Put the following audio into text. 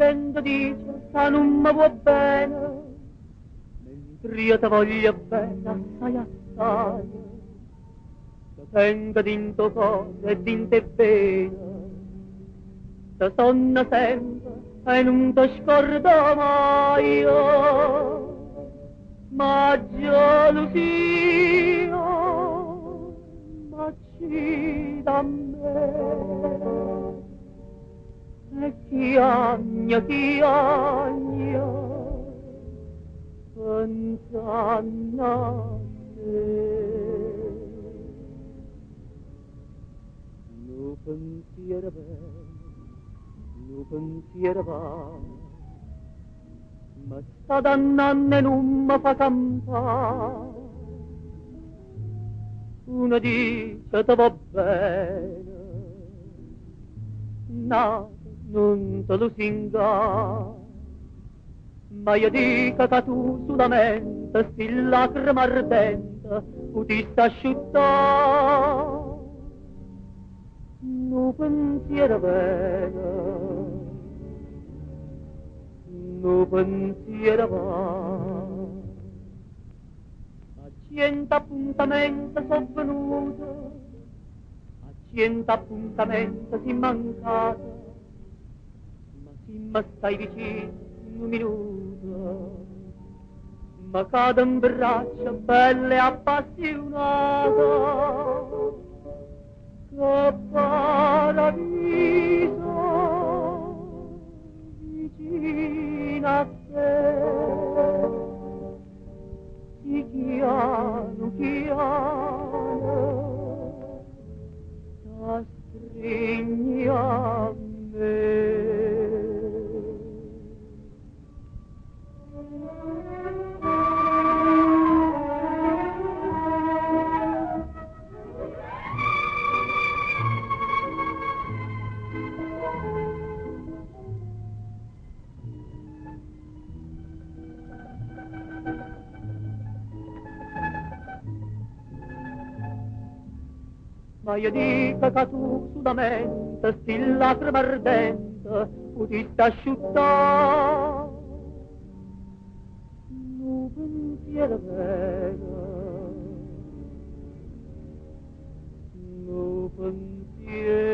gente dice che non mi vuoi bene, mentre io ti voglio bene assai assai, ti tengo dinto cuore e dinte bene, ti sonno sempre e non ti scordo mai io. Ma gelosia, ma ci da me, e chiagna, pensando a me. No pensiero bene, no pensiero va, ma sta dannando e non mi fa campare. Uno dice ti va bene, no, non te lo singa, ma io dico che tu sulla mente sti lacrime ardente ti sta asciuttare. No pensiero bene, no pensiero va, a 100 appuntamenti sono venuto, a 100 appuntamenti si mancato, ma se mi stai vicino un minuto, ma cado in braccia belle e appassionato, che paradiso vicino a te, si chiano, t'astringi a me. Ma io dico che tu sulla mente sti lacrime ardente ti sta asciuttare. No pensiero vero, no pensiero